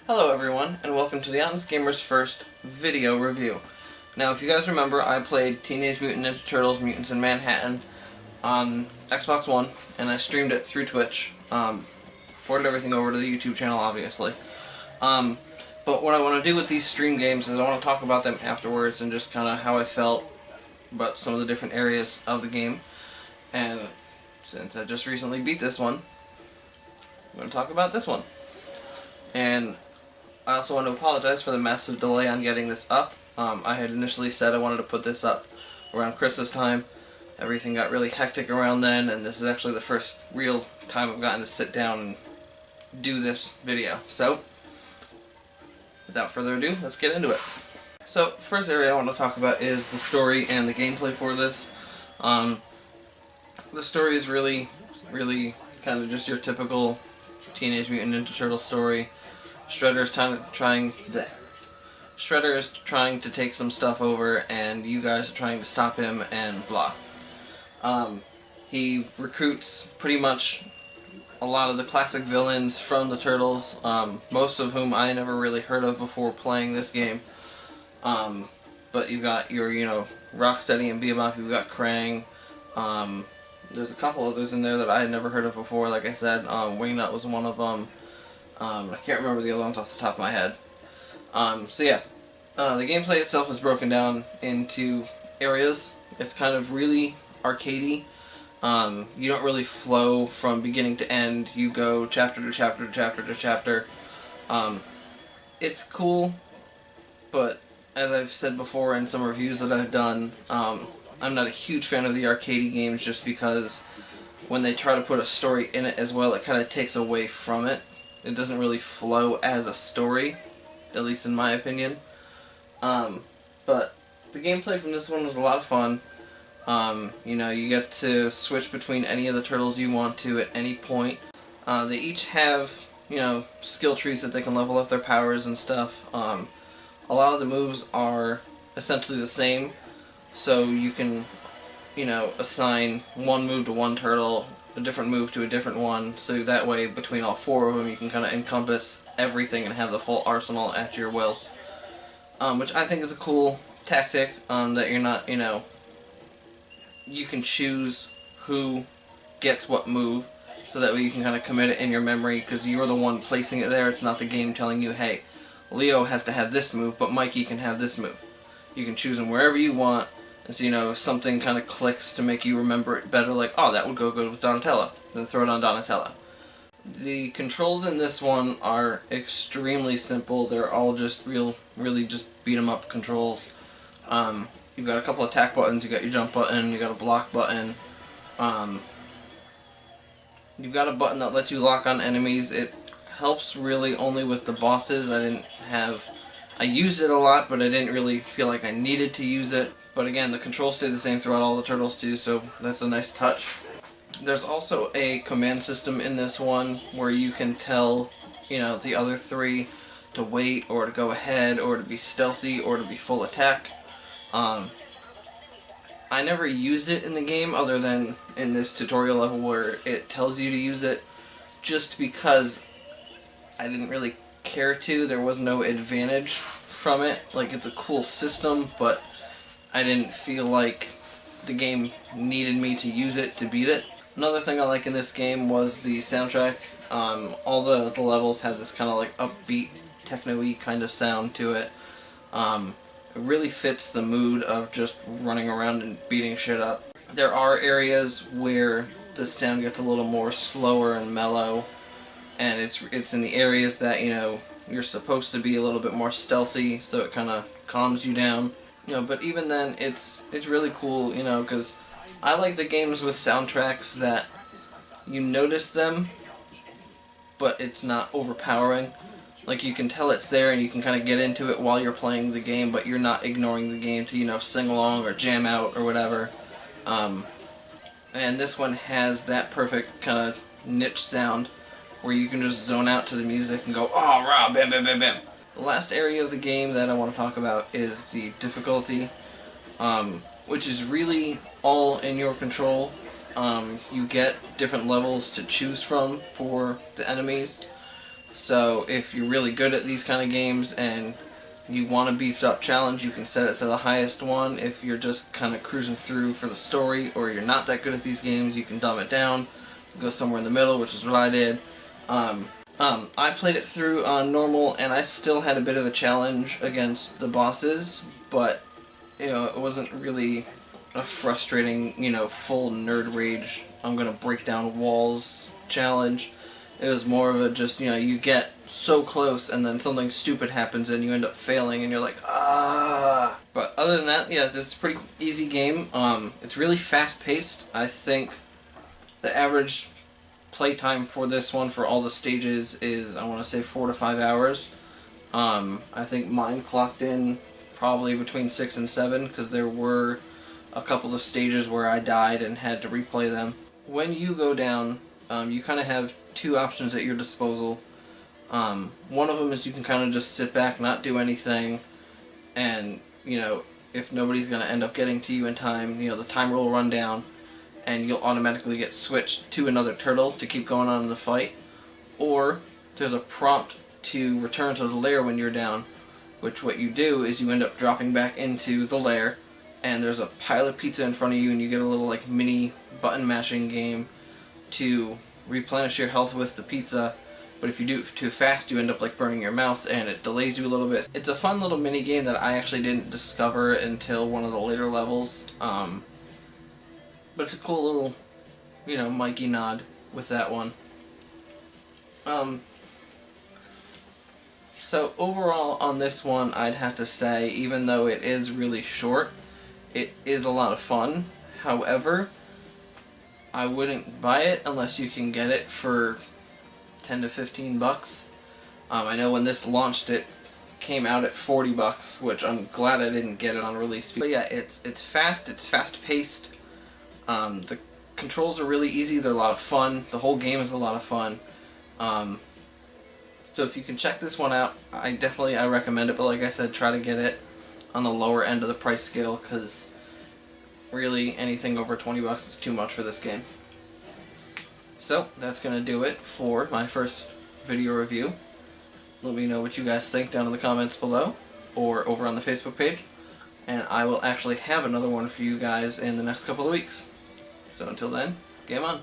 Hello everyone, and welcome to the Honest Gamer's first video review. Now, if you guys remember, I played Teenage Mutant Ninja Turtles Mutants in Manhattan on Xbox One, and I streamed it through Twitch. Ported everything over to the YouTube channel, obviously. But what I want to do with these stream games is I want to talk about them afterwards and just kind of how I felt about some of the different areas of the game. And since I just recently beat this one, I'm going to talk about this one. And I also want to apologize for the massive delay on getting this up. I had initially said I wanted to put this up around Christmas time. Everything got really hectic around then, and this is actually the first real time I've gotten to sit down and do this video. So, without further ado, let's get into it. So, first area I want to talk about is the story and the gameplay for this. The story is really kind of just your typical Teenage Mutant Ninja Turtle story. Shredder is trying to take some stuff over, and you guys are trying to stop him, and blah. He recruits pretty much a lot of the classic villains from the Turtles, most of whom I never really heard of before playing this game. But you've got your, Rocksteady and Bebop, you've got Krang. There's a couple others in there that I had never heard of before, like I said. Wingnut was one of them. I can't remember the other ones off the top of my head. So yeah, the gameplay itself is broken down into areas. It's kind of really arcadey. You don't really flow from beginning to end. You go chapter to chapter to chapter to chapter. It's cool, but as I've said before in some reviews that I've done, I'm not a huge fan of the arcadey games just because when they try to put a story in it as well, it kind of takes away from it. It doesn't really flow as a story, at least in my opinion. But the gameplay from this one was a lot of fun. You get to switch between any of the turtles you want to at any point. They each have, skill trees that they can level up their powers and stuff. A lot of the moves are essentially the same, so you can, assign one move to one turtle, a different move to a different one, so that way between all four of them you can kind of encompass everything and have the full arsenal at your will. Which I think is a cool tactic, that you're not, you can choose who gets what move, so that way you can kind of commit it in your memory, because you're the one placing it there. It's not the game telling you, hey, Leo has to have this move, but Mikey can have this move. You can choose them wherever you want, and so, if something kind of clicks to make you remember it better, like, oh, that would go good with Donatello, then throw it on Donatello. The controls in this one are extremely simple. They're all just really just beat 'em up controls. You've got a couple attack buttons, you got your jump button, you got a block button. You've got a button that lets you lock on enemies. It helps really only with the bosses. I used it a lot, but I didn't really feel like I needed to use it. But again, the controls stay the same throughout all the turtles too, so that's a nice touch. There's also a command system in this one where you can tell, the other three to wait, or to go ahead, or to be stealthy, or to be full attack. I never used it in the game other than in this tutorial level where it tells you to use it, just because I didn't really care to. There was no advantage from it. Like, it's a cool system, but I didn't feel like the game needed me to use it to beat it. Another thing I like in this game was the soundtrack. All the levels have this kind of like upbeat, techno-y kind of sound to it. It really fits the mood of just running around and beating shit up. There are areas where the sound gets a little more slower and mellow, and it's in the areas that, you're supposed to be a little bit more stealthy, so it kind of calms you down. But even then, it's really cool, because I like the games with soundtracks that you notice them, but it's not overpowering. Like, you can tell it's there and you can kind of get into it while you're playing the game, but you're not ignoring the game to, sing along or jam out or whatever. And this one has that perfect kind of niche sound where you can just zone out to the music and go, oh, rah, bam, bam, bam, bam. The last area of the game that I want to talk about is the difficulty, which is really all in your control. You get different levels to choose from for the enemies. So if you're really good at these kind of games and you want a beefed up challenge, you can set it to the highest one. If you're just kind of cruising through for the story, or you're not that good at these games, you can dumb it down, go somewhere in the middle, which is what I did. I played it through on normal, and I still had a bit of a challenge against the bosses, but it wasn't really a frustrating, full nerd rage, I'm gonna break down walls challenge. It was more of a just, you get so close and then something stupid happens and you end up failing and you're like, ah. But other than that, yeah, this is a pretty easy game. It's really fast paced. I think the average playtime for this one for all the stages is, I want to say, 4 to 5 hours. I think mine clocked in probably between 6 and 7 because there were a couple of stages where I died and had to replay them. When you go down, you kind of have two options at your disposal. One of them is you can kind of just sit back, not do anything, and if nobody's going to end up getting to you in time, the timer will run down and you'll automatically get switched to another turtle to keep going on in the fight. Or there's a prompt to return to the lair when you're down, which what you do is you end up dropping back into the lair, and there's a pile of pizza in front of you, and you get a little like mini button mashing game to replenish your health with the pizza. But if you do it too fast, you end up like burning your mouth, and it delays you a little bit. It's a fun little mini game that I actually didn't discover until one of the later levels. But it's a cool little, Mikey nod with that one. So overall on this one, I'd have to say, even though it is really short, it is a lot of fun. However, I wouldn't buy it unless you can get it for 10 to 15 bucks. I know when this launched, it came out at 40 bucks, which I'm glad I didn't get it on release. But yeah, it's fast, it's fast paced. The controls are really easy, they're a lot of fun. The whole game is a lot of fun. So if you can check this one out, I recommend it, but like I said, try to get it on the lower end of the price scale, because really anything over 20 bucks is too much for this game. So that's going to do it for my first video review. Let me know what you guys think down in the comments below, or over on the Facebook page, and I will actually have another one for you guys in the next couple of weeks. So until then, game on.